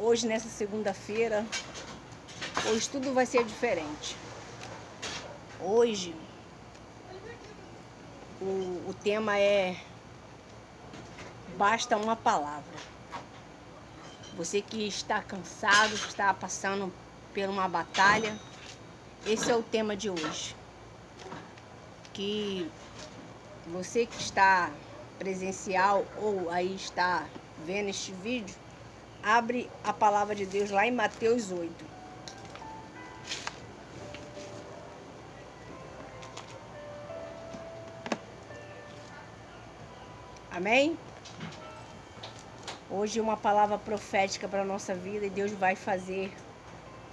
Hoje, nessa segunda-feira, hoje tudo vai ser diferente. Hoje, o tema é Basta uma palavra. Você que está cansado, que está passando por uma batalha, esse é o tema de hoje. Que você que está presencial ou aí está vendo este vídeo, abre a palavra de Deus lá em Mateus 8. Amém? Hoje uma palavra profética para a nossa vida e Deus vai fazer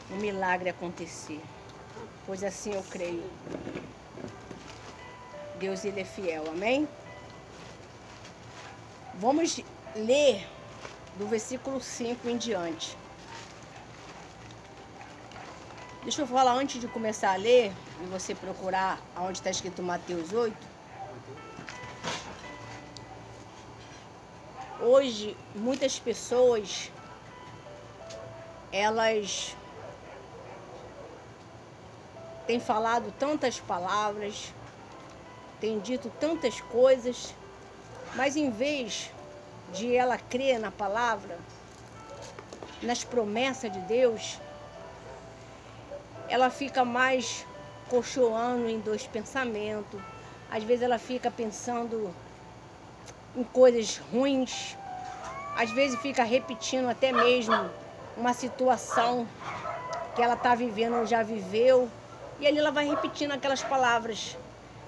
um milagre acontecer. Pois assim eu creio. Deus, Ele é fiel, amém? Vamos ler do versículo 5 em diante. Deixa eu falar antes de começar a ler, e você procurar onde está escrito Mateus 8. Hoje, muitas pessoas, elas têm falado tantas palavras, têm dito tantas coisas, mas em vez de ela crer na palavra, nas promessas de Deus, ela fica mais cochoando em dois pensamentos. Às vezes ela fica pensando em coisas ruins, às vezes fica repetindo até mesmo uma situação que ela está vivendo ou já viveu, e ali ela vai repetindo aquelas palavras.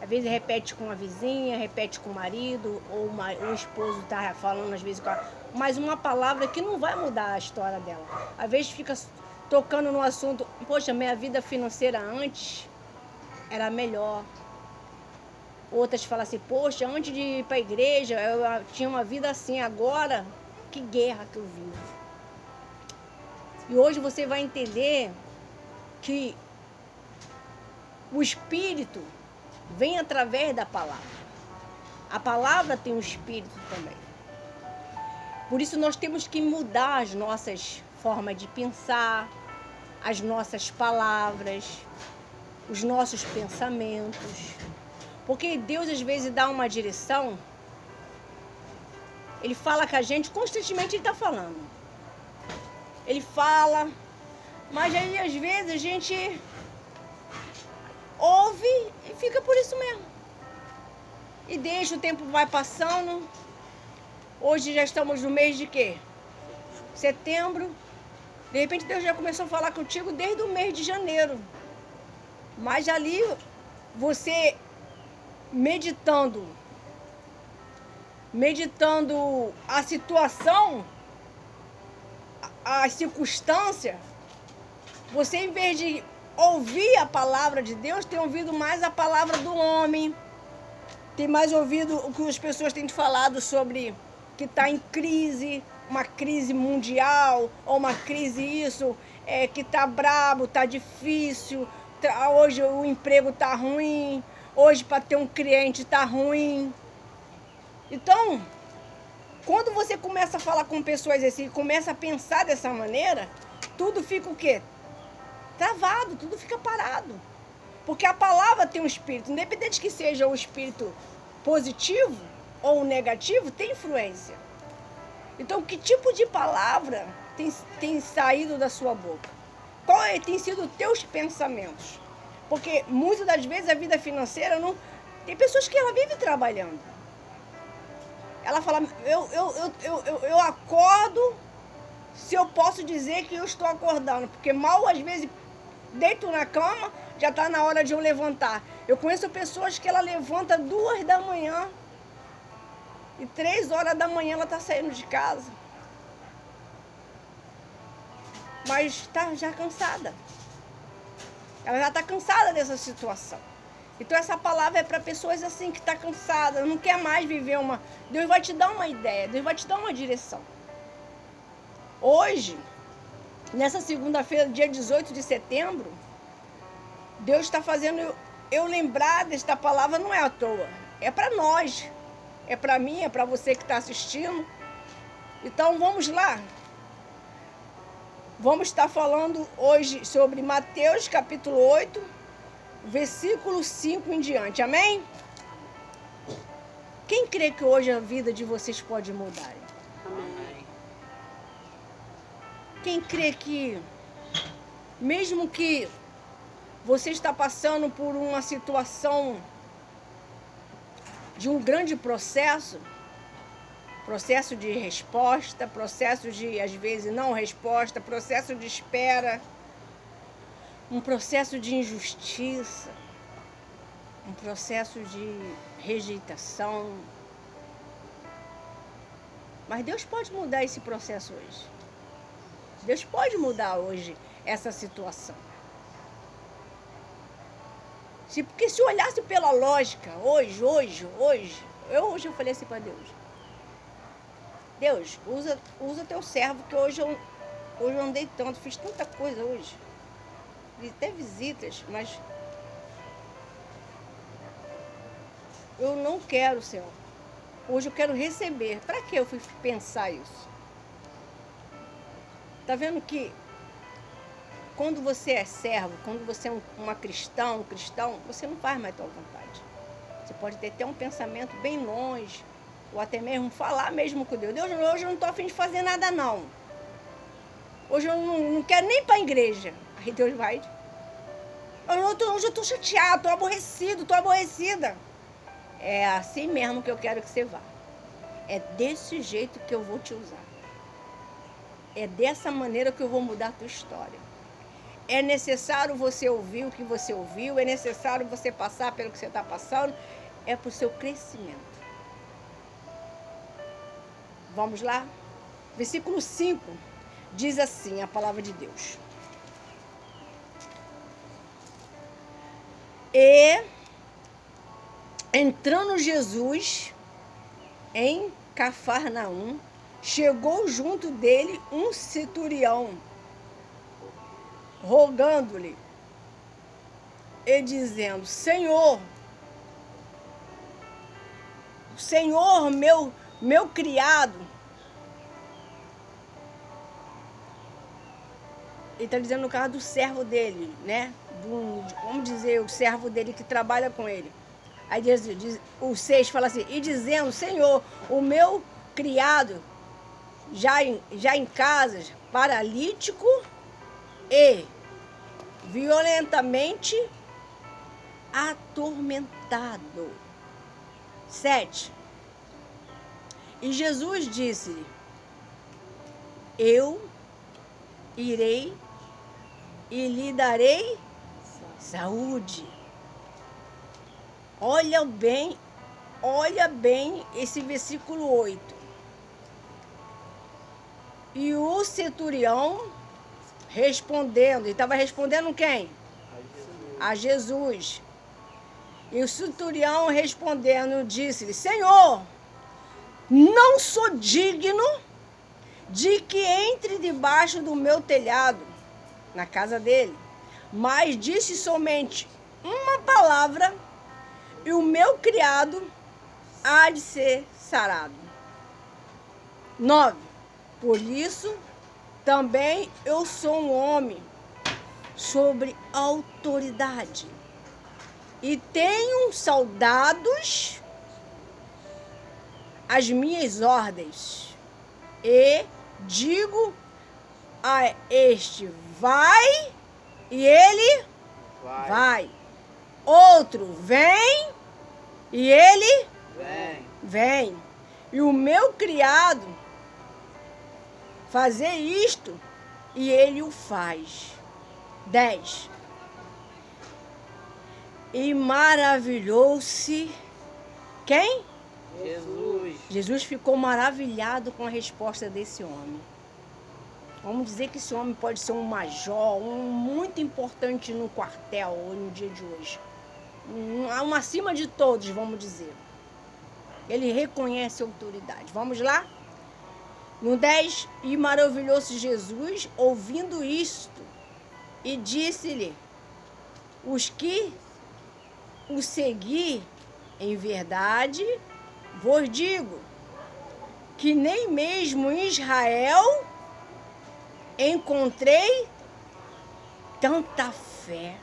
Às vezes repete com a vizinha, repete com o marido, ou o esposo está falando às vezes com ela, mas uma palavra que não vai mudar a história dela. Às vezes fica tocando no assunto, poxa, minha vida financeira antes era melhor. Outras falam assim, poxa, antes de ir para a igreja eu tinha uma vida assim, agora que guerra que eu vivo. E hoje você vai entender que o Espírito vem através da palavra. A palavra tem um Espírito também. Por isso nós temos que mudar as nossas formas de pensar, as nossas palavras, os nossos pensamentos. Porque Deus às vezes dá uma direção, Ele fala com a gente, constantemente Ele está falando. Ele fala, mas aí às vezes a gente ouve e fica por isso mesmo. E deixa, o tempo vai passando. Hoje já estamos no mês de quê? Setembro. De repente Deus já começou a falar contigo desde o mês de janeiro. Mas ali você meditando a situação, a circunstância, você em vez de ouvir a palavra de Deus, tem ouvido mais a palavra do homem, tem mais ouvido o que as pessoas têm falado sobre que está em crise, uma crise mundial, ou uma crise isso, que está brabo, está difícil, hoje o emprego está ruim, hoje para ter um cliente está ruim. Então, quando você começa a falar com pessoas assim, começa a pensar dessa maneira, tudo fica o quê? Travado, tudo fica parado. Porque a palavra tem um espírito, independente que seja o espírito positivo ou negativo, tem influência. Então, que tipo de palavra tem saído da sua boca? Qual tem sido os teus pensamentos? Porque muitas das vezes a vida financeira não... Tem pessoas que ela vive trabalhando. Ela fala, eu acordo se eu posso dizer que eu estou acordando. Porque mal, às vezes, deito na cama, já está na hora de eu levantar. Eu conheço pessoas que ela levanta 2 da manhã e 3 horas da manhã ela está saindo de casa. Mas está já cansada. Ela já está cansada dessa situação. Então essa palavra é para pessoas assim que estão cansadas, não quer mais viver uma... Deus vai te dar uma ideia, Deus vai te dar uma direção. Hoje, nessa segunda-feira, dia 18 de setembro, Deus está fazendo eu lembrar desta palavra, não é à toa. É para nós, é para mim, é para você que está assistindo. Então vamos lá. Vamos estar falando hoje sobre Mateus capítulo 8, versículo 5 em diante. Amém? Quem crê que hoje a vida de vocês pode mudar? Amém. Quem crê que, mesmo que você está passando por uma situação de um grande processo de resposta, processo de, às vezes, não resposta, processo de espera, um processo de injustiça, um processo de rejeitação. Mas Deus pode mudar esse processo hoje. Deus pode mudar hoje essa situação. Porque se eu olhasse pela lógica, hoje eu falei assim para Deus: Deus, usa teu servo, que hoje eu andei tanto, fiz tanta coisa hoje. Fiz até visitas, mas eu não quero, Senhor. Hoje eu quero receber. Para que eu fui pensar isso? Tá vendo que quando você é servo, quando você é um cristão, você não faz mais tua vontade. Você pode ter até um pensamento bem longe, ou até mesmo falar mesmo com Deus. Deus, hoje eu não estou a fim de fazer nada, não. Hoje eu não quero nem ir para a igreja. Aí Deus vai. Hoje eu estou chateado, estou aborrecida. É assim mesmo que eu quero que você vá. É desse jeito que eu vou te usar. É dessa maneira que eu vou mudar a tua história. É necessário você ouvir o que você ouviu, é necessário você passar pelo que você está passando, é para o seu crescimento. Vamos lá? Versículo 5 diz assim a palavra de Deus. E entrando Jesus em Cafarnaum, chegou junto dele um centurião, rogando-lhe e dizendo: Senhor, meu criado. Ele está dizendo no caso do servo dele, né? Vamos dizer, o servo dele que trabalha com ele. Aí o 6 fala assim: e dizendo: Senhor, o meu criado já em casa, paralítico e violentamente atormentado. 7. E Jesus disse-lhe: eu irei e lhe darei saúde. Olha bem esse versículo 8. E o centurião respondendo, e estava respondendo quem? A Jesus. E o centurião respondendo disse-lhe: Senhor, não sou digno de que entre debaixo do meu telhado, na casa dele, mas disse somente uma palavra e o meu criado há de ser sarado. 9. Por isso também eu sou um homem sobre autoridade e tenho soldados às minhas ordens, e digo a este: vai, e ele vai. Outro: vem, e ele vem. E o meu criado fazer isto, e ele o faz. 10. E maravilhou-se quem? Jesus ficou maravilhado com a resposta desse homem. Vamos dizer que esse homem pode ser um major, um muito importante no quartel no dia de hoje. Um acima de todos, vamos dizer. Ele reconhece a autoridade. Vamos lá? No 10, e maravilhou-se Jesus ouvindo isto, e disse-lhe: os que o segui, em verdade, vos digo, que nem mesmo em Israel encontrei tanta fé.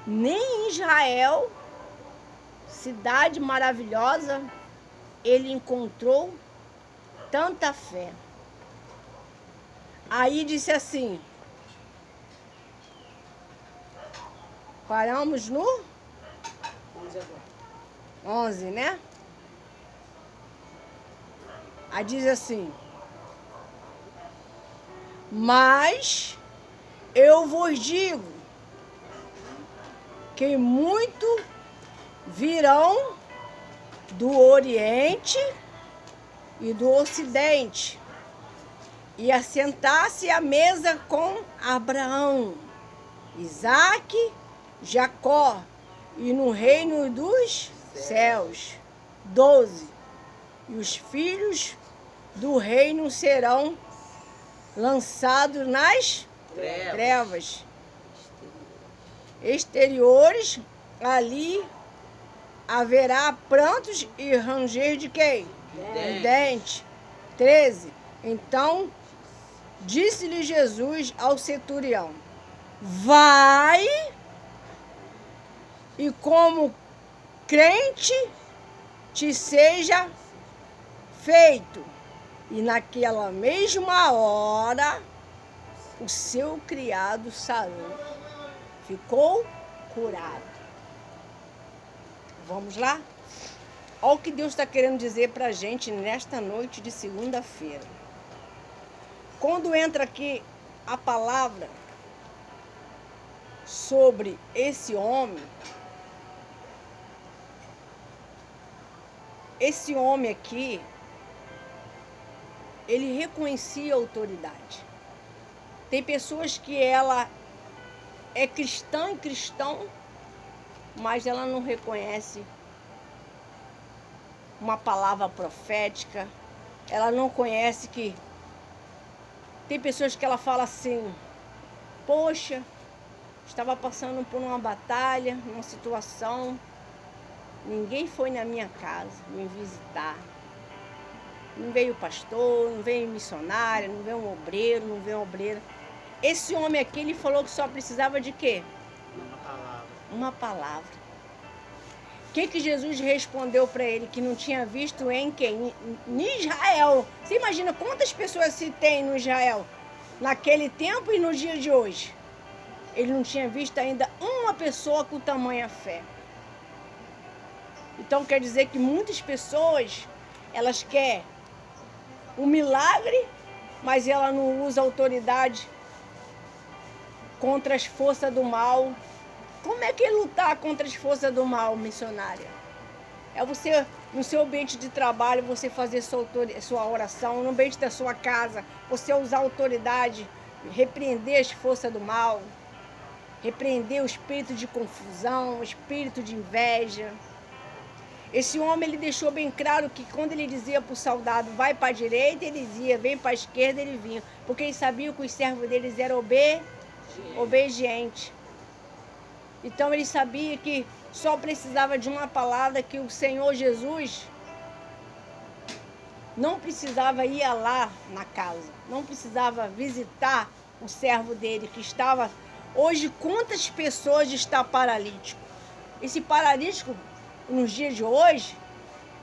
Nem em Israel, cidade maravilhosa, ele encontrou tanta fé. Aí disse assim, paramos no 11, né? Aí diz assim, mas eu vos digo que muito virão do Oriente e do Ocidente e assentar-se à mesa com Abraão, Isaque, Jacó, e no reino dos céus. 12. E os filhos do reino serão lançados nas trevas exteriores. Ali haverá prantos e ranger de quem? Dente. 13. Então disse-lhe Jesus ao centurião, vai e como crente te seja feito. E naquela mesma hora o seu criado sarou, ficou curado. Vamos lá? Olha o que Deus está querendo dizer para a gente nesta noite de segunda-feira. Quando entra aqui a palavra sobre esse homem aqui, ele reconhecia a autoridade. Tem pessoas que ela é cristã e cristão, mas ela não reconhece uma palavra profética, ela não conhece que... Tem pessoas que ela fala assim, poxa, estava passando por uma batalha, uma situação, ninguém foi na minha casa me visitar. Não veio pastor, não veio missionária, não veio um obreiro, não veio uma obreira. Esse homem aqui, ele falou que só precisava de quê? Uma palavra. Uma palavra. O que Jesus respondeu para ele? Que não tinha visto em quem? Em Israel. Você imagina quantas pessoas se tem no Israel? Naquele tempo e no dia de hoje. Ele não tinha visto ainda uma pessoa com tamanha fé. Então quer dizer que muitas pessoas, elas querem um milagre, mas ela não usa autoridade contra as forças do mal. Como é que é lutar contra as forças do mal, missionária? É você, no seu ambiente de trabalho, você fazer sua oração, no ambiente da sua casa, você usar autoridade, repreender as forças do mal, repreender o espírito de confusão, o espírito de inveja. Esse homem, ele deixou bem claro que quando ele dizia para o soldado, vai para a direita, ele dizia, vem para a esquerda, ele vinha. Porque ele sabia que os servos deles eram obedientes. Então ele sabia que só precisava de uma palavra, que o Senhor Jesus não precisava ir lá na casa, não precisava visitar o servo dele que estava... Hoje, quantas pessoas estão paralíticos? Esse paralítico, nos dias de hoje,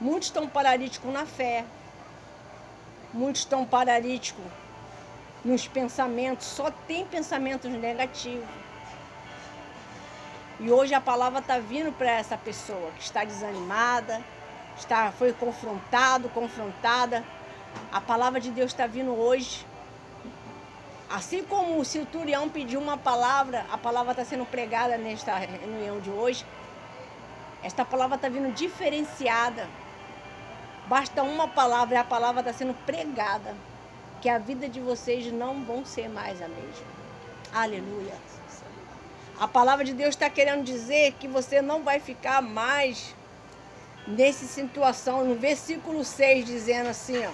muitos estão paralíticos na fé, muitos estão paralíticos nos pensamentos, só tem pensamentos negativos. E hoje a palavra está vindo para essa pessoa que está desanimada, foi confrontada. A palavra de Deus está vindo hoje. Assim como o centurião pediu uma palavra, a palavra está sendo pregada nesta reunião de hoje. Esta palavra está vindo diferenciada. Basta uma palavra e a palavra está sendo pregada. Que a vida de vocês não vão ser mais a mesma. Aleluia. A palavra de Deus está querendo dizer que você não vai ficar mais nessa situação. No versículo 6, dizendo assim, ó,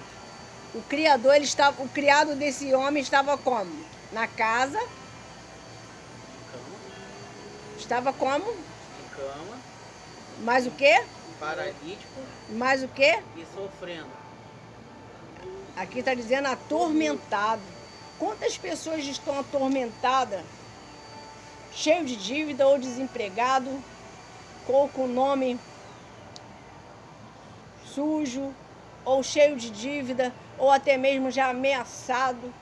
o criado desse homem estava como? Na casa. Estava como? Em cama. Mais o quê? Paralítico. Mais o quê? E sofrendo. Aqui está dizendo atormentado. Quantas pessoas estão atormentadas, cheio de dívida ou desempregado, ou com nome sujo, ou cheio de dívida, ou até mesmo já ameaçado.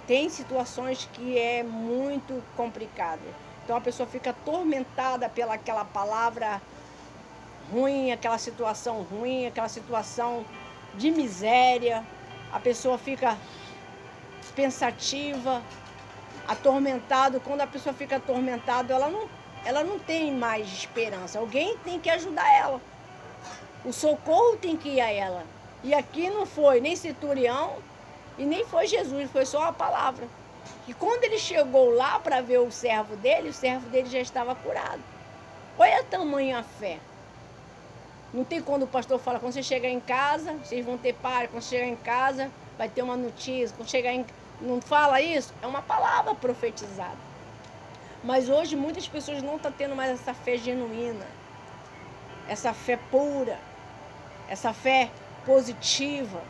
Tem situações que é muito complicado. Então a pessoa fica atormentada pelaquela palavra ruim, aquela situação ruim, aquela situação de miséria. A pessoa fica pensativa, atormentada. Quando a pessoa fica atormentada, ela não tem mais esperança. Alguém tem que ajudar ela. O socorro tem que ir a ela. E aqui não foi nem centurião e nem foi Jesus, foi só a palavra. E quando ele chegou lá para ver o servo dele já estava curado. Olha a tamanha fé. Não tem quando o pastor fala, quando você chegar em casa, vocês vão ter paz, quando chegar em casa, vai ter uma notícia, quando chegar em... Não fala isso? É uma palavra profetizada. Mas hoje muitas pessoas não estão tendo mais essa fé genuína, essa fé pura, essa fé positiva.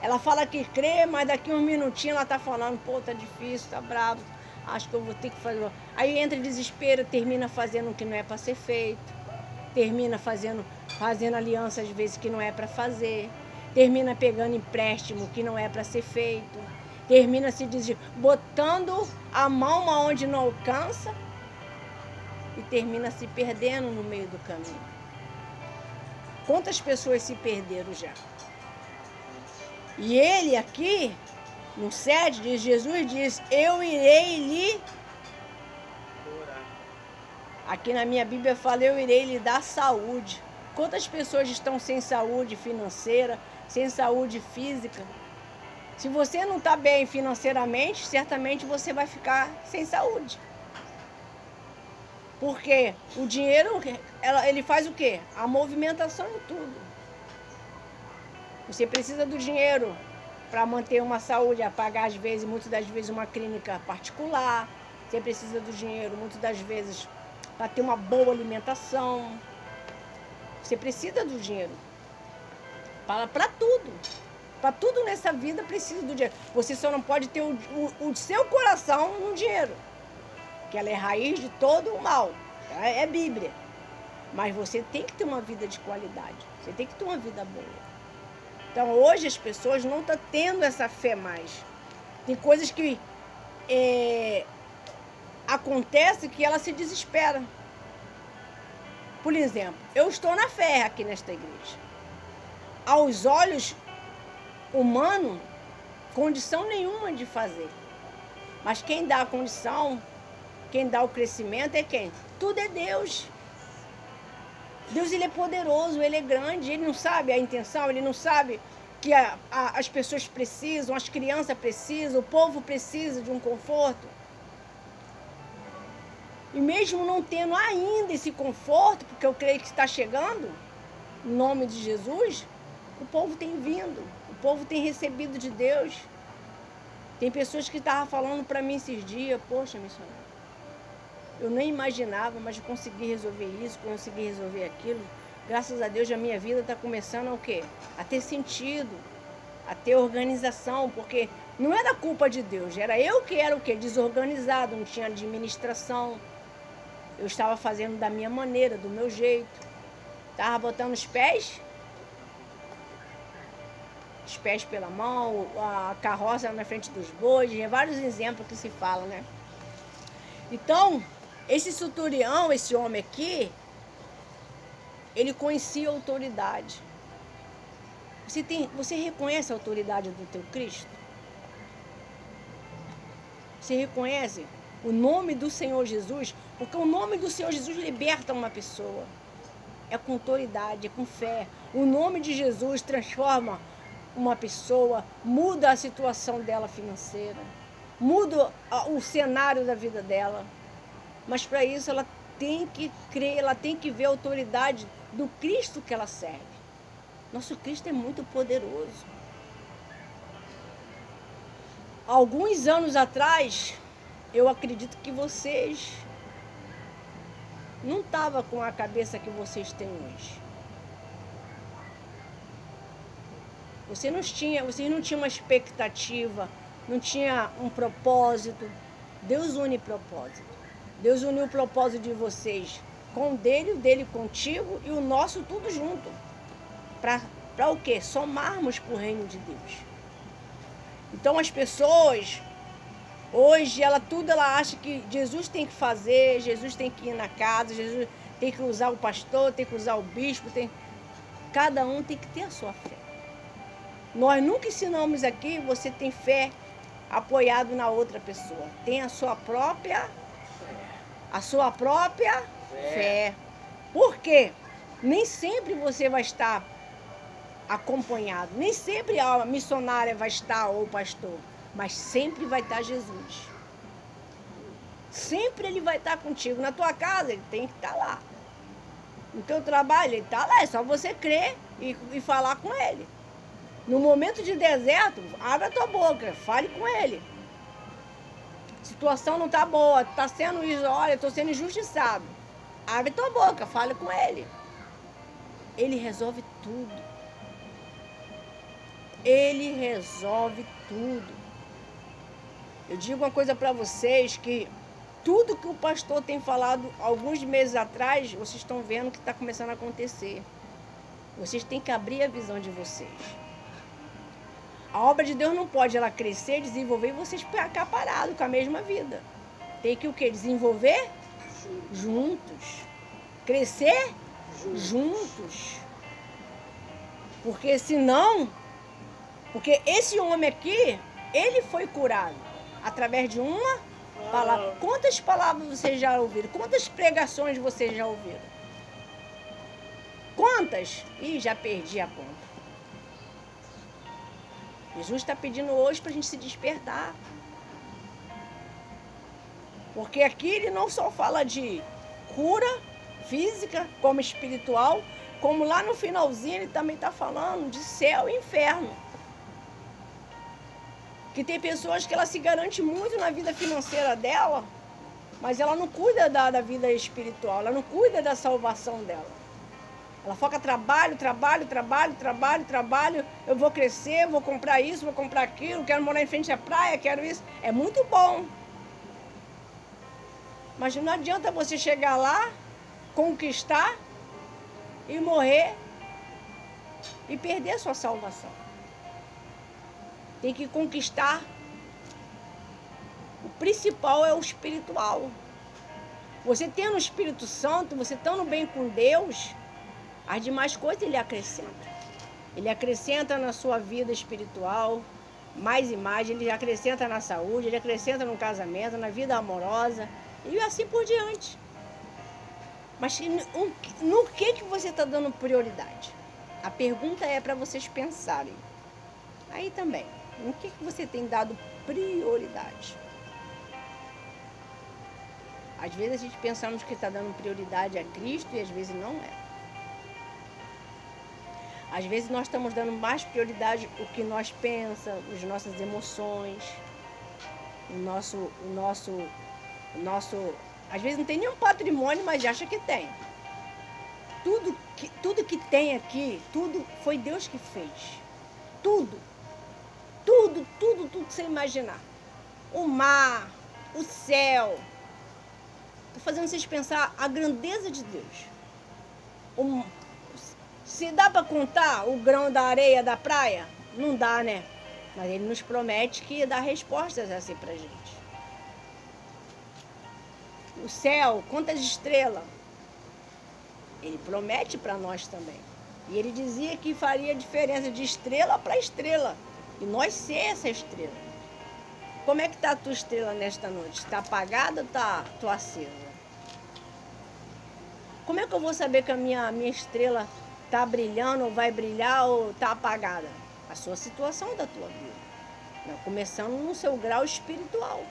Ela fala que crê, mas daqui uns minutinhos ela está falando, pô, tá difícil, tá bravo, acho que eu vou ter que fazer. Aí entra em desespero, termina fazendo o que não é para ser feito, termina fazendo aliança às vezes que não é para fazer, termina pegando empréstimo que não é para ser feito, termina se botando a mão aonde não alcança e termina se perdendo no meio do caminho. Quantas pessoas se perderam já? E ele aqui, no 7, Jesus diz, eu irei lhe... Aqui na minha Bíblia fala, eu irei lhe dar saúde. Quantas pessoas estão sem saúde financeira, sem saúde física? Se você não está bem financeiramente, certamente você vai ficar sem saúde. Porque o dinheiro, ele faz o quê? A movimentação em tudo. Você precisa do dinheiro para manter uma saúde, a pagar às vezes, muitas das vezes, uma clínica particular. Você precisa do dinheiro, muitas das vezes, para ter uma boa alimentação. Você precisa do dinheiro. Para tudo. Para tudo nessa vida precisa do dinheiro. Você só não pode ter o seu coração no dinheiro. Que ela é raiz de todo o mal. É Bíblia. Mas você tem que ter uma vida de qualidade. Você tem que ter uma vida boa. Então, hoje as pessoas não estão tendo essa fé mais. Tem coisas que acontecem que ela se desespera. Por exemplo, eu estou na fé aqui nesta igreja. Aos olhos humanos, condição nenhuma de fazer. Mas quem dá a condição, quem dá o crescimento é quem? Tudo é Deus. Deus, ele é poderoso, ele é grande, ele não sabe a intenção, ele não sabe que as pessoas precisam, as crianças precisam, o povo precisa de um conforto. E mesmo não tendo ainda esse conforto, porque eu creio que está chegando, em nome de Jesus, o povo tem vindo, o povo tem recebido de Deus. Tem pessoas que estavam falando para mim esses dias, poxa, missionário, eu nem imaginava, mas eu consegui resolver isso, consegui resolver aquilo. Graças a Deus, a minha vida está começando a o quê? A ter sentido, a ter organização, porque não era culpa de Deus, era eu que era o quê? Desorganizado, não tinha administração. Eu estava fazendo da minha maneira, do meu jeito. Estava botando os pés pela mão, a carroça na frente dos bois, vários exemplos que se fala, né? Então, esse centurião, esse homem aqui, ele conhecia a autoridade. Você reconhece a autoridade do teu Cristo? Você reconhece o nome do Senhor Jesus? Porque o nome do Senhor Jesus liberta uma pessoa. É com autoridade, é com fé. O nome de Jesus transforma uma pessoa, muda a situação dela financeira, muda o cenário da vida dela. Mas para isso ela tem que crer, ela tem que ver a autoridade do Cristo que ela serve. Nosso Cristo é muito poderoso. Alguns anos atrás, eu acredito que vocês não estavam com a cabeça que vocês têm hoje. Vocês não tinham uma expectativa, não tinha um propósito. Deus une propósito. Deus uniu o propósito de vocês com o dele contigo e o nosso tudo junto. Para o quê? Somarmos para o reino de Deus. Então as pessoas, hoje, ela acha que Jesus tem que fazer, Jesus tem que ir na casa, Jesus tem que usar o pastor, tem que usar o bispo, cada um tem que ter a sua fé. Nós nunca ensinamos aqui, você tem fé apoiado na outra pessoa. Tem a sua própria fé. Por quê? Nem sempre você vai estar acompanhado, nem sempre a missionária vai estar ou o pastor, mas sempre vai estar Jesus. Sempre ele vai estar contigo. Na tua casa, ele tem que estar lá. No teu trabalho, ele está lá. É só você crer e falar com ele. No momento de deserto, abre a tua boca, fale com ele. A situação não está boa, está sendo isso, olha, estou sendo injustiçado. Abre a tua boca, fale com ele. Ele resolve tudo. Ele resolve tudo. Eu digo uma coisa para vocês, que tudo que o pastor tem falado alguns meses atrás, vocês estão vendo que está começando a acontecer. Vocês têm que abrir a visão de vocês. A obra de Deus não pode ela crescer, desenvolver e vocês ficar parados com a mesma vida. Tem que o quê? Desenvolver juntos. Crescer juntos. Porque senão... Porque esse homem aqui, ele foi curado através de uma palavra. Quantas palavras vocês já ouviram? Quantas pregações vocês já ouviram? Quantas? Ih, já perdi a conta. Jesus está pedindo hoje para a gente se despertar. Porque aqui ele não só fala de cura física, como espiritual, como lá no finalzinho ele também está falando de céu e inferno. Que tem pessoas que ela se garante muito na vida financeira dela, mas ela não cuida da vida espiritual, ela não cuida da salvação dela. Ela foca trabalho, eu vou crescer, vou comprar isso, vou comprar aquilo, quero morar em frente à praia, quero isso. É muito bom. Mas não adianta você chegar lá, conquistar e morrer e perder a sua salvação. Tem que conquistar. O principal é o espiritual. Você tendo o Espírito Santo, você estando bem com Deus, as demais coisas ele acrescenta. Ele acrescenta na sua vida espiritual, mais e mais, ele acrescenta na saúde, ele acrescenta no casamento, na vida amorosa, e assim por diante. Mas no que você está dando prioridade? A pergunta é para vocês pensarem. Aí também, no que você tem dado prioridade? Às vezes a gente pensamos que está dando prioridade a Cristo e às vezes não é. Às vezes nós estamos dando mais prioridade ao que nós pensamos, as nossas emoções, o nosso, às vezes não tem nenhum patrimônio, mas acha que tem. Tudo que tem aqui, tudo foi Deus que fez. Tudo que você imaginar. O mar, o céu. Estou fazendo vocês pensar a grandeza de Deus. Se dá para contar o grão da areia da praia? Não dá, né? Mas ele nos promete que dá respostas assim pra gente. O céu, quantas estrelas? Ele promete para nós também. E ele dizia que faria diferença de estrela para estrela. E nós ser essa estrela. Como é que está a tua estrela nesta noite? Está apagada ou está acesa? Como é que eu vou saber que a minha estrela está brilhando ou vai brilhar ou está apagada? A sua situação da tua vida. Começando no seu grau espiritual.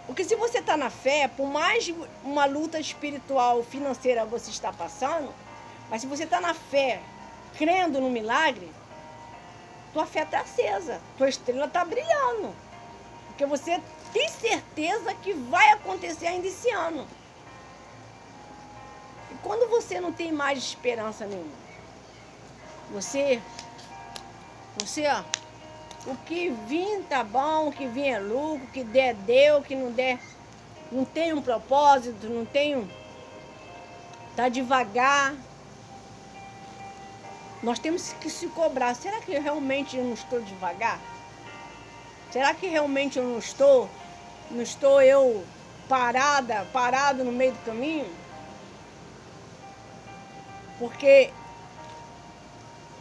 Porque se você está na fé, por mais uma luta espiritual, financeira você está passando, mas se você está na fé, crendo no milagre, tua fé está acesa, tua estrela está brilhando. Porque você tem certeza que vai acontecer ainda esse ano. E quando você não tem mais esperança nenhuma, você Você, ó, o que vir tá bom, o que vir é lucro, o que der, deu, o que não der, não tem um propósito, não tem um... Tá devagar. Nós temos que se cobrar. Será que realmente eu não estou devagar? Será que realmente eu não estou eu parado no meio do caminho? Porque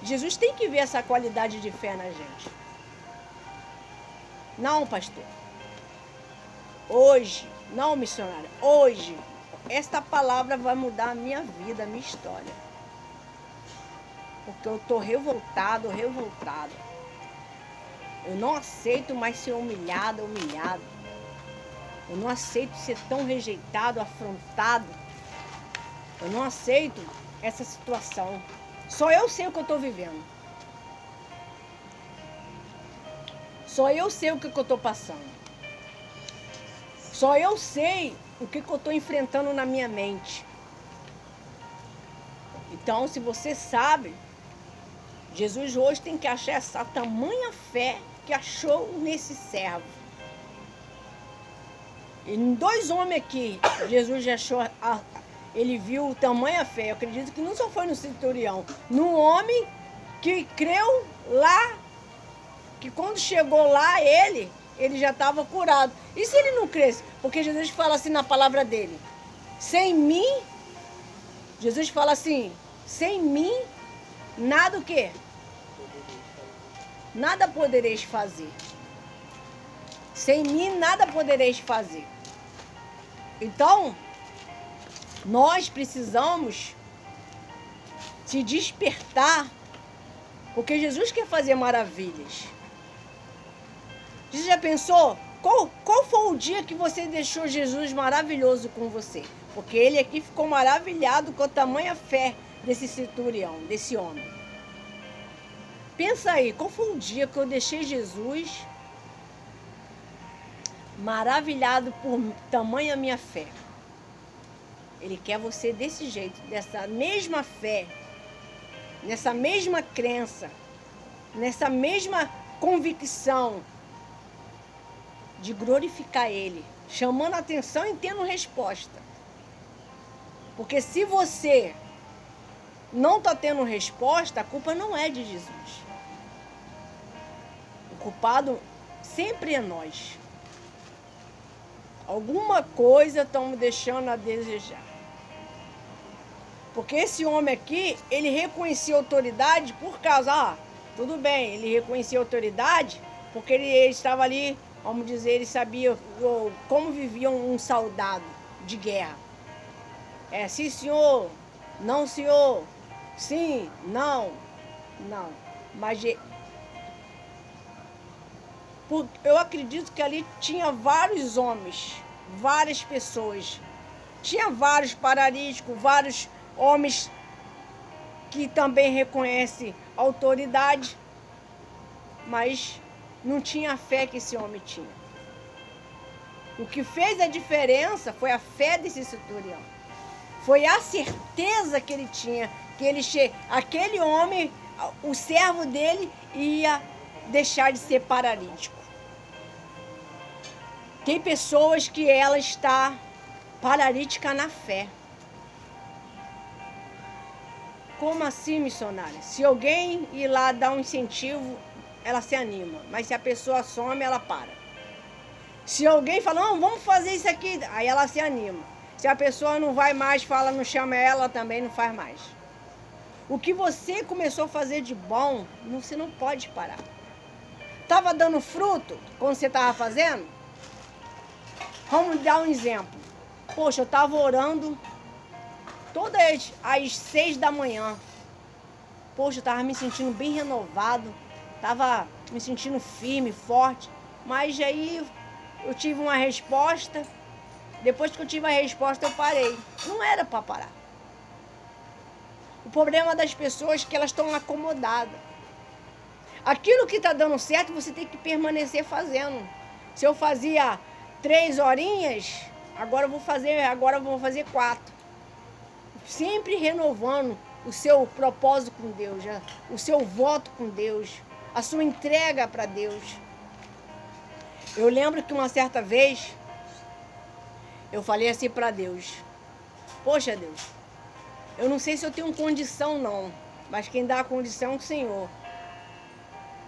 Jesus tem que ver essa qualidade de fé na gente. Não, pastor. Hoje, não, missionária, hoje, esta palavra vai mudar a minha vida, a minha história. Porque eu estou revoltado. Eu não aceito mais ser humilhado. Eu não aceito ser tão rejeitado, afrontado. Eu não aceito essa situação. Só eu sei o que eu estou vivendo. Só eu sei o que eu estou passando. Só eu sei o que eu estou enfrentando na minha mente. Então, se você sabe, Jesus hoje tem que achar essa tamanha fé que achou nesse servo. E em 2 homens aqui, Jesus já achou, ele viu tamanha fé. Eu acredito que não só foi no centurião, no homem que creu lá, que quando chegou lá ele já estava curado. E se ele não cresce? Porque Jesus fala assim na palavra dele, sem mim, Jesus fala assim, sem mim, nada o quê? Nada podereis fazer. Sem mim, nada podereis fazer. Então, nós precisamos se despertar, porque Jesus quer fazer maravilhas. Você já pensou? Qual foi o dia que você deixou Jesus maravilhoso com você? Porque ele aqui ficou maravilhado com a tamanha fé desse centurião, desse homem. Pensa aí, qual foi o dia que eu deixei Jesus maravilhado por tamanha minha fé? Ele quer você desse jeito, dessa mesma fé, nessa mesma crença, nessa mesma convicção de glorificar Ele, chamando a atenção e tendo resposta. Porque se você não está tendo resposta, a culpa não é de Jesus. O culpado sempre é nós. Alguma coisa estamos deixando a desejar. Porque esse homem aqui, ele reconhecia autoridade por causa... tudo bem, ele reconhecia autoridade porque ele estava ali, vamos dizer, ele sabia como vivia um soldado de guerra. Sim, senhor. Não, senhor. Sim, não. Não. Mas eu acredito que ali tinha vários homens, várias pessoas. Tinha vários paralíticos, vários homens que também reconhecem autoridade, mas não tinha a fé que esse homem tinha. O que fez a diferença foi a fé desse centurião. Foi a certeza que ele tinha, que aquele homem, o servo dele, ia deixar de ser paralítico. Tem pessoas que ela está paralítica na fé. Como assim, missionária? Se alguém ir lá dar um incentivo, ela se anima. Mas se a pessoa some, ela para. Se alguém fala, não, vamos fazer isso aqui, aí ela se anima. Se a pessoa não vai mais, fala, não chama ela, também não faz mais. O que você começou a fazer de bom, você não pode parar. Estava dando fruto quando você estava fazendo? Vamos dar um exemplo. Poxa, eu estava orando todas as 6 da manhã. Poxa, eu estava me sentindo bem renovado. Estava me sentindo firme, forte. Mas aí eu tive uma resposta. Depois que eu tive a resposta, eu parei. Não era para parar. O problema das pessoas é que elas estão acomodadas. Aquilo que está dando certo, você tem que permanecer fazendo. Se eu fazia 3 horinhas, agora eu vou fazer 4. Sempre renovando o seu propósito com Deus, o seu voto com Deus, a sua entrega para Deus. Eu lembro que uma certa vez eu falei assim para Deus: poxa, Deus, eu não sei se eu tenho condição não, mas quem dá a condição é o Senhor.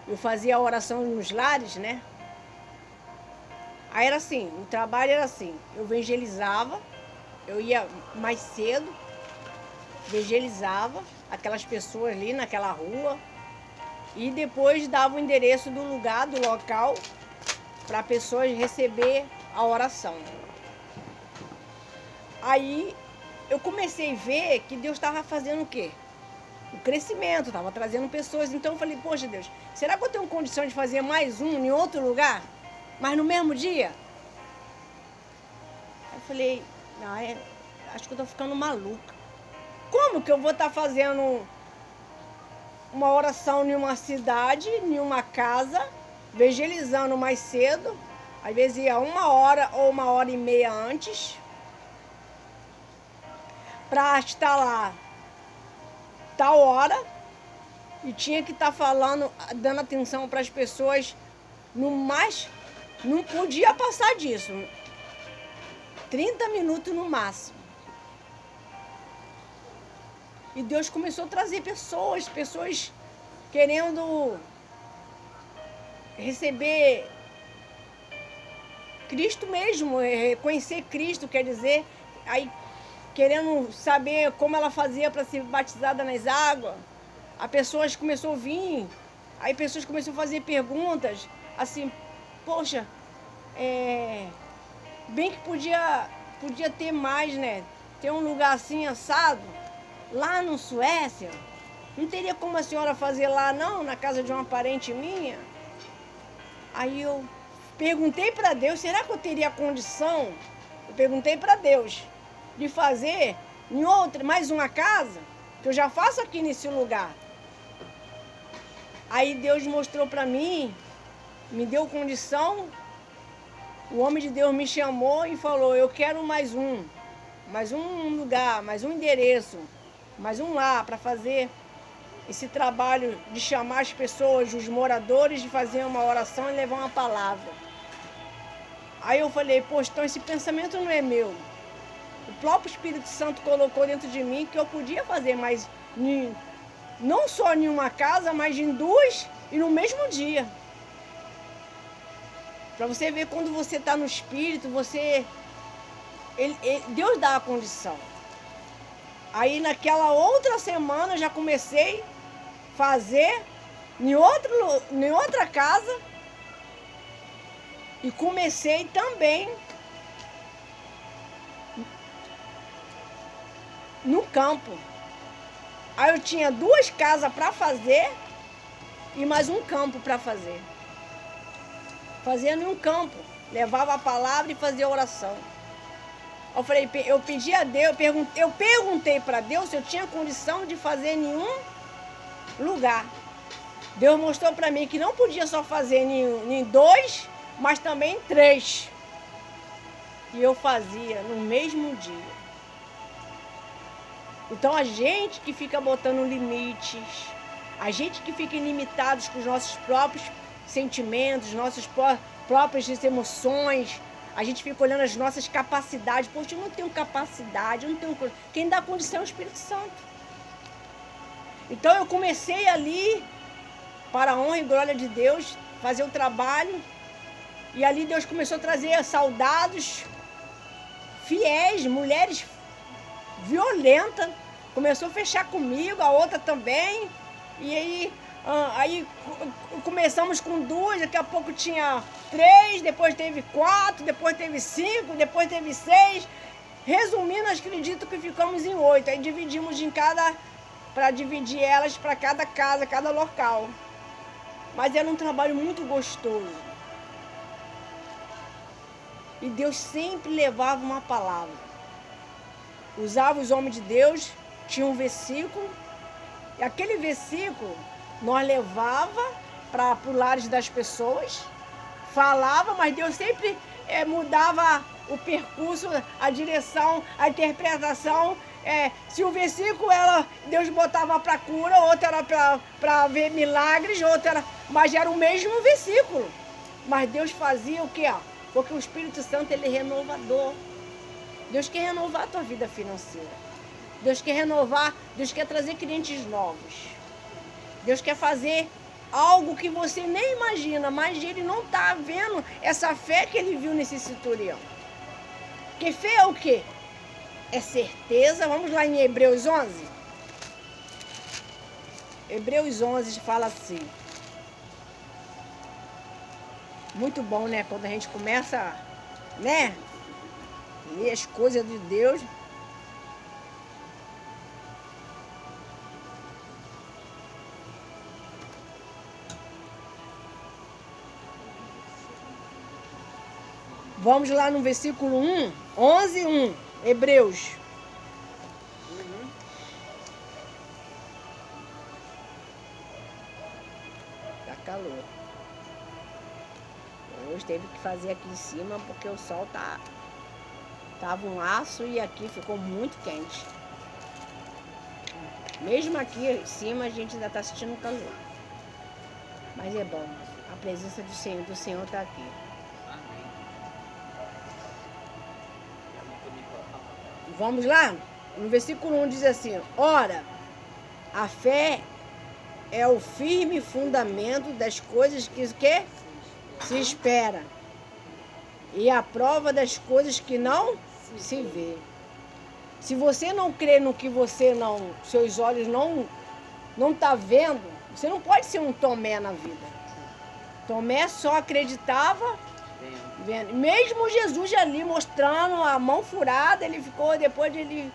Eu fazia a oração nos lares, né? Aí era assim, o trabalho era assim, eu evangelizava, eu ia mais cedo, evangelizava aquelas pessoas ali naquela rua e depois dava o endereço do lugar, do local, para pessoas receber a oração. Aí eu comecei a ver que Deus estava fazendo o quê? O crescimento, estava trazendo pessoas. Então eu falei, poxa Deus, será que eu tenho condição de fazer mais um em outro lugar? Mas no mesmo dia? Aí eu falei, não, acho que eu estou ficando maluca. Como que eu vou estar fazendo uma oração em uma cidade, em uma casa, evangelizando mais cedo, às vezes ia 1 hora ou 1h30 antes, para estar lá tal hora, e tinha que estar falando, dando atenção para as pessoas, não podia passar disso, 30 minutos no máximo. E Deus começou a trazer pessoas querendo receber Cristo mesmo, reconhecer Cristo, quer dizer, aí querendo saber como ela fazia para ser batizada nas águas. As pessoas começaram a vir, aí pessoas começaram a fazer perguntas, assim, poxa, bem que podia ter mais, né? Ter um lugar assim assado, lá no Suécia, não teria como a senhora fazer lá não, na casa de uma parente minha? Aí eu perguntei para Deus, será que eu teria condição? Eu perguntei para Deus de fazer em outra, mais uma casa, que eu já faço aqui nesse lugar. Aí Deus mostrou para mim, me deu condição, o homem de Deus me chamou e falou, eu quero mais um lugar, mais um endereço, mais um lá para fazer esse trabalho de chamar as pessoas, os moradores, de fazer uma oração e levar uma palavra. Aí eu falei, poxa, então esse pensamento não é meu. O próprio Espírito Santo colocou dentro de mim que eu podia fazer, mas não só em uma casa, mas em 2 e no mesmo dia. Para você ver, quando você está no Espírito, Deus dá a condição. Aí naquela outra semana eu já comecei a fazer em outra casa e comecei também no campo. Aí eu tinha 2 casas para fazer e mais um campo para fazer. Fazendo em um campo, levava a palavra e fazia oração. Eu falei, eu pedi a Deus, eu perguntei para Deus se eu tinha condição de fazer em nenhum lugar. Deus mostrou para mim que não podia só fazer em 2, mas também em 3. E eu fazia no mesmo dia. Então a gente que fica botando limites, a gente que fica ilimitados com os nossos próprios sentimentos, nossas próprias emoções, a gente fica olhando as nossas capacidades. Poxa, eu não tenho capacidade, eu não tenho... Quem dá condição é o Espírito Santo. Então eu comecei ali, para a honra e glória de Deus, fazer o trabalho. E ali Deus começou a trazer soldados fiéis, mulheres violentas. Começou a fechar comigo, a outra também. E aí começamos com 2, daqui a pouco tinha 3, depois teve 4, depois teve 5, depois teve 6. Resumindo, acredito que ficamos em 8. Aí dividimos para dividir elas para cada casa, cada local. Mas era um trabalho muito gostoso. E Deus sempre levava uma palavra. Usava os homens de Deus, tinha um versículo. E aquele versículo nós levava para os lares das pessoas, falava, mas Deus sempre mudava o percurso, a direção, a interpretação, Se o versículo Deus botava para cura, outro era para ver milagres, outro era... Mas era o mesmo versículo. Mas Deus fazia o quê? Porque o Espírito Santo, ele é renovador. Deus quer renovar a tua vida financeira. Deus quer renovar, Deus quer trazer clientes novos. Deus quer fazer algo que você nem imagina, mas ele não está vendo essa fé que ele viu nesse centurião. Porque fé é o quê? É certeza. Vamos lá em Hebreus 11. Hebreus 11 fala assim. Muito bom, né? Quando a gente começa, né? Ler as coisas de Deus. Vamos lá no versículo 1, 11, 1, Hebreus. Tá calor. Hoje teve que fazer aqui em cima porque o sol tava um aço e aqui ficou muito quente. Mesmo aqui em cima a gente ainda tá sentindo calor. Mas é bom. A presença do Senhor tá aqui. Vamos lá? No versículo 1 diz assim: ora, a fé é o firme fundamento das coisas que se espera e a prova das coisas que não se vê. Se você não crê no que seus olhos não tá vendo, você não pode ser um Tomé na vida. Tomé só acreditava vendo. Mesmo Jesus ali mostrando a mão furada, depois ele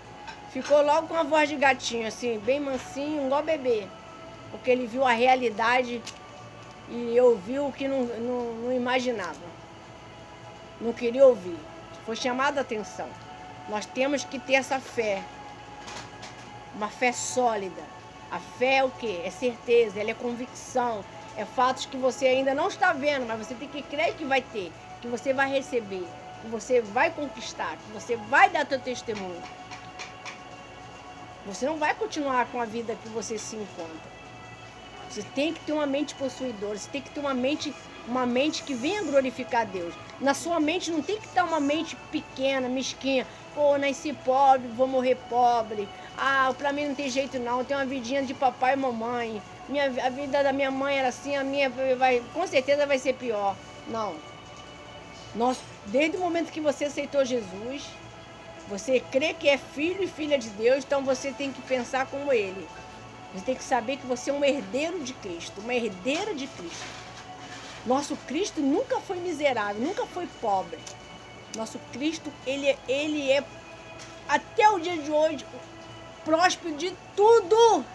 ficou logo com a voz de gatinho, assim, bem mansinho, igual bebê. Porque ele viu a realidade e ouviu o que não imaginava. Não queria ouvir. Foi chamada a atenção. Nós temos que ter essa fé. Uma fé sólida. A fé é o quê? É certeza, ela é convicção. É fatos que você ainda não está vendo, mas você tem que crer que vai ter. Que você vai receber. Que você vai conquistar. Que você vai dar teu testemunho. Você não vai continuar com a vida que você se encontra. Você tem que ter uma mente possuidora. Você tem que ter uma mente que venha glorificar a Deus. Na sua mente não tem que estar uma mente pequena, mesquinha. Pô, nasci pobre, vou morrer pobre. Ah, pra mim não tem jeito não. Eu tenho uma vidinha de papai e mamãe. A vida da minha mãe era assim, a minha com certeza vai ser pior. Não. Desde o momento que você aceitou Jesus, você crê que é filho e filha de Deus, então você tem que pensar como ele. Você tem que saber que você é um herdeiro de Cristo, uma herdeira de Cristo. Nosso Cristo nunca foi miserável, nunca foi pobre. Nosso Cristo, ele é, até o dia de hoje, próspero de tudo.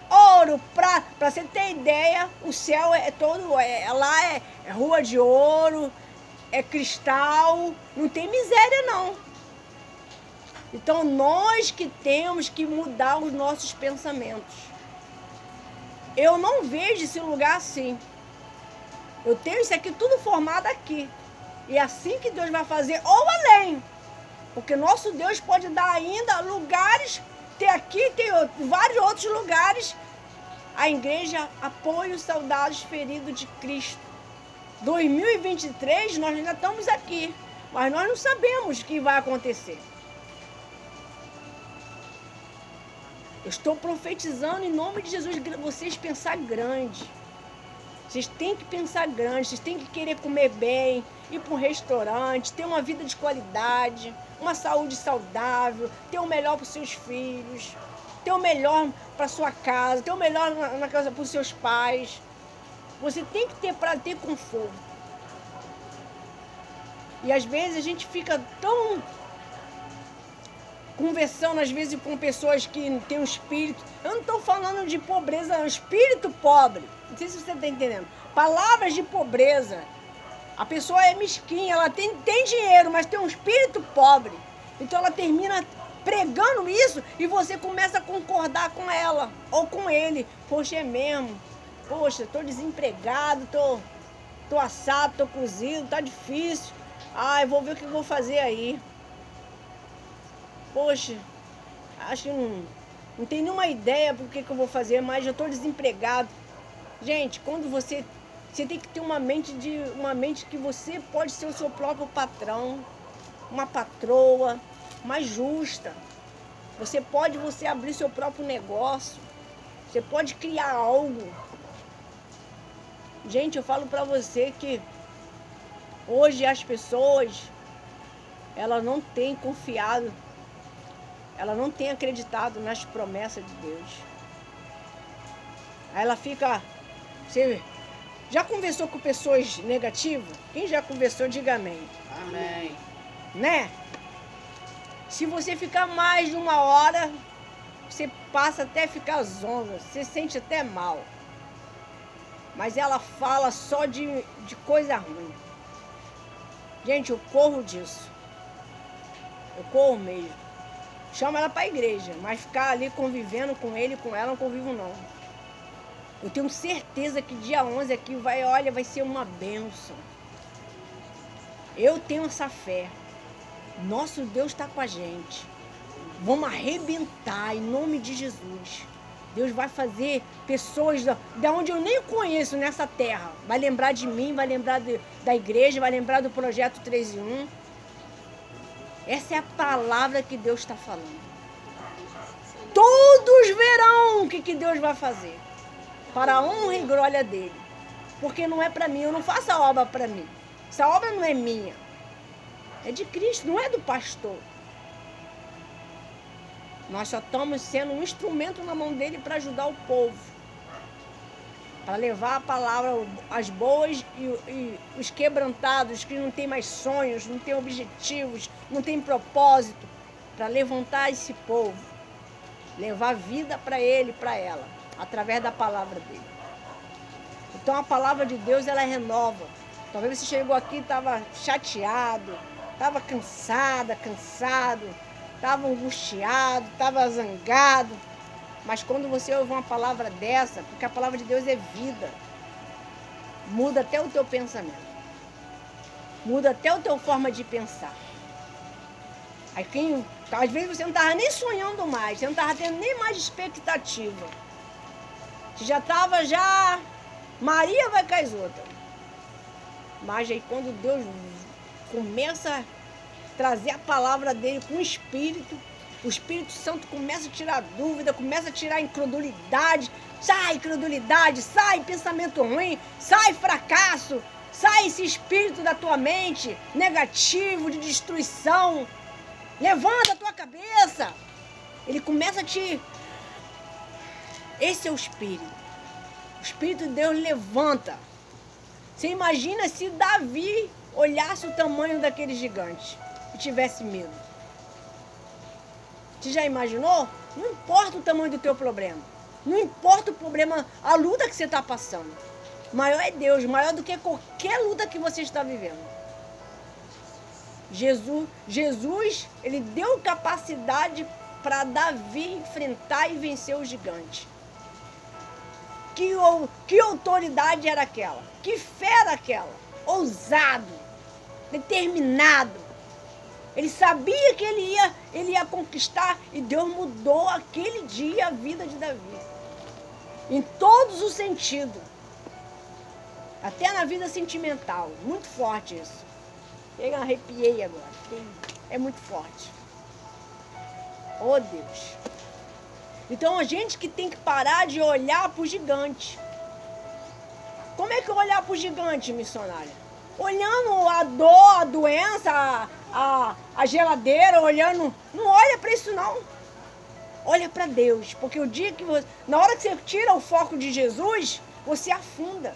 Ouro, prata. Pra você ter ideia, o céu é todo, lá é rua de ouro, é cristal, não tem miséria não. Então nós que temos que mudar os nossos pensamentos. Eu não vejo esse lugar assim. Eu tenho isso aqui tudo formado aqui. E é assim que Deus vai fazer, ou além. Porque nosso Deus pode dar ainda lugares, tem vários outros lugares. A igreja apoia os soldados feridos de Cristo. 2023 nós ainda estamos aqui, mas nós não sabemos o que vai acontecer. Eu estou profetizando em nome de Jesus, vocês pensar grande. Vocês têm que pensar grande, vocês têm que querer comer bem, ir para um restaurante, ter uma vida de qualidade, uma saúde saudável, ter o melhor para os seus filhos, ter o melhor para sua casa, ter o melhor na casa para os seus pais. Você tem que ter para ter conforto. E às vezes a gente fica tão conversando às vezes com pessoas que têm um espírito. Eu não estou falando de pobreza, é um espírito pobre. Não sei se você está entendendo. Palavras de pobreza. A pessoa é mesquinha, ela tem dinheiro, mas tem um espírito pobre. Então ela termina pregando isso e você começa a concordar com ela ou com ele. Poxa, é mesmo. Poxa, estou desempregado, tô assado, tô cozido, tá difícil. Eu vou ver o que eu vou fazer aí. Poxa, Acho que não tenho nenhuma ideia por que eu vou fazer, mas eu estou desempregado. Gente, quando você tem que ter uma mente que você pode ser o seu próprio patrão, uma patroa, mais justa. Você pode abrir seu próprio negócio. Você pode criar algo. Gente, eu falo para você que hoje as pessoas, elas não têm confiado, elas não têm acreditado nas promessas de Deus. Aí ela fica... Você já conversou com pessoas negativas? Quem já conversou, diga amém. Amém. Né? Se você ficar mais de 1 hora, você passa até a ficar zonza, você sente até mal. Mas ela fala só de coisa ruim. Gente, eu corro disso. Eu corro mesmo. Chama ela para a igreja, mas ficar ali convivendo com ele, com ela, não convivo não. Eu tenho certeza que dia 11 aqui vai ser uma bênção. Eu tenho essa fé. Nosso Deus está com a gente. Vamos arrebentar em nome de Jesus. Deus vai fazer pessoas da onde eu nem conheço nessa terra. Vai lembrar de mim, vai lembrar da igreja, vai lembrar do projeto 3 em 1. Essa é a palavra que Deus está falando. Todos verão o que Deus vai fazer. Para a honra e glória dele. Porque não é para mim, eu não faço a obra para mim. Essa obra não é minha. É de Cristo, não é do pastor. Nós só estamos sendo um instrumento na mão dele para ajudar o povo. Para levar a palavra, as boas e os quebrantados, que não tem mais sonhos, não tem objetivos, não tem propósito. Para levantar esse povo. Levar vida para ele e para ela. Através da palavra dele. Então a palavra de Deus, ela renova. Talvez você chegou aqui e estava chateado, estava cansado, estava angustiado, estava zangado. Mas quando você ouve uma palavra dessa, porque a palavra de Deus é vida, muda até o teu pensamento. Muda até a tua forma de pensar. Aí às vezes você não estava nem sonhando mais, você não estava tendo nem mais expectativa. Você já estava Maria vai com as outras. Mas aí quando Deus começa a trazer a palavra dele com o Espírito Santo começa a tirar dúvida, começa a tirar incredulidade. Sai incredulidade, sai pensamento ruim, sai fracasso, sai esse espírito da tua mente negativo, de destruição. Levanta a tua cabeça. Ele começa a te... Esse é o Espírito. O Espírito de Deus levanta. Você imagina se Davi olhasse o tamanho daquele gigante e tivesse medo. Você já imaginou? Não importa o tamanho do teu problema. Não importa o problema, a luta que você está passando. Maior é Deus, maior do que qualquer luta que você está vivendo. Jesus, ele deu capacidade para Davi enfrentar e vencer o gigante. Que autoridade era aquela? Que fé era aquela? Ousado, determinado. Ele sabia que ele ia conquistar e Deus mudou aquele dia a vida de Davi. Em todos os sentidos. Até na vida sentimental. Muito forte isso. Eu arrepiei agora. É muito forte. Oh, Deus. Então a gente que tem que parar de olhar para o gigante. Como é que eu olhar para o gigante, missionária? Olhando a dor, a doença, a geladeira, olhando... Não olha para isso não. Olha para Deus. Porque o dia que você... Na hora que você tira o foco de Jesus, você afunda.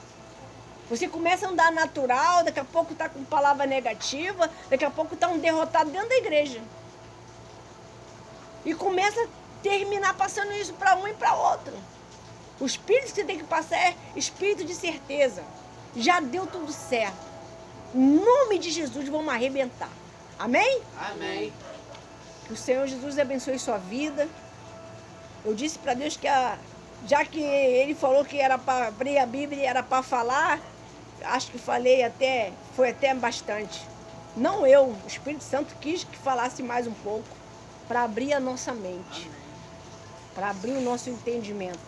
Você começa a andar natural, daqui a pouco está com palavra negativa, daqui a pouco está um derrotado dentro da igreja. E começa a terminar passando isso para um e para outro. O espírito que você tem que passar é espírito de certeza. Já deu tudo certo. Em nome de Jesus, vamos arrebentar. Amém? Amém. Que o Senhor Jesus abençoe sua vida. Eu disse para Deus que já que Ele falou que era para abrir a Bíblia e era para falar, acho que foi até bastante. Não eu, o Espírito Santo quis que falasse mais um pouco. para abrir a nossa mente, Amém. para abrir o nosso entendimento.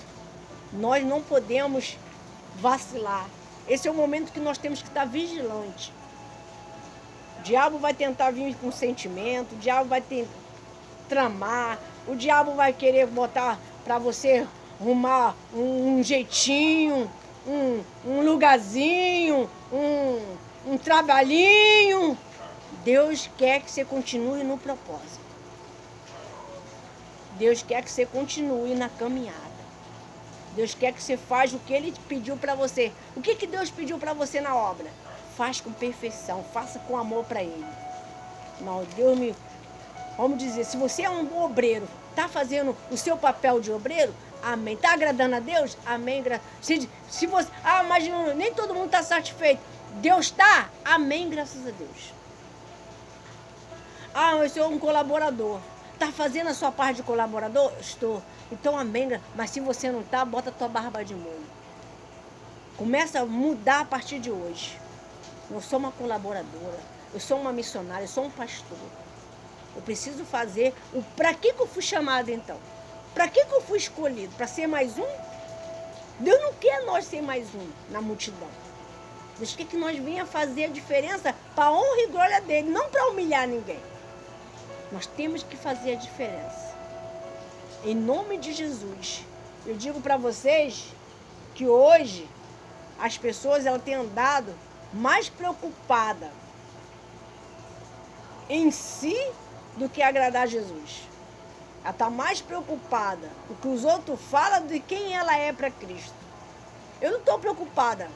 Nós não podemos vacilar. Esse é o momento que nós temos que estar vigilantes. O diabo vai tentar vir com sentimento, o diabo vai tramar, o diabo vai querer botar para você arrumar um jeitinho, um lugarzinho, um trabalhinho. Deus quer que você continue no propósito. Deus quer que você continue na caminhada. Deus quer que você faça o que Ele pediu para você. O que Deus pediu para você na obra? Faz com perfeição, faça com amor para Ele. Não, Deus me... Vamos dizer, se você é um obreiro, está fazendo o seu papel de obreiro, amém. Está agradando a Deus? Amém. Se você... mas nem todo mundo está satisfeito. Deus está? Amém, graças a Deus. Eu sou um colaborador. Está fazendo a sua parte de colaborador? Estou. Então, amém. Mas se você não está, bota a tua barba de molho. Começa a mudar a partir de hoje. Eu sou uma colaboradora. Eu sou uma missionária. Eu sou um pastor. Eu preciso fazer o... Para que eu fui chamada, então? Para que eu fui escolhido? Para ser mais um? Deus não quer nós ser mais um na multidão. Deus quer que nós venha fazer a diferença para a honra e glória dele, não para humilhar ninguém. Nós temos que fazer a diferença. Em nome de Jesus, eu digo para vocês que hoje as pessoas elas têm andado mais preocupadas em si do que agradar a Jesus. Ela está mais preocupada com o que os outros falam do que quem ela é para Cristo. Eu não estou preocupada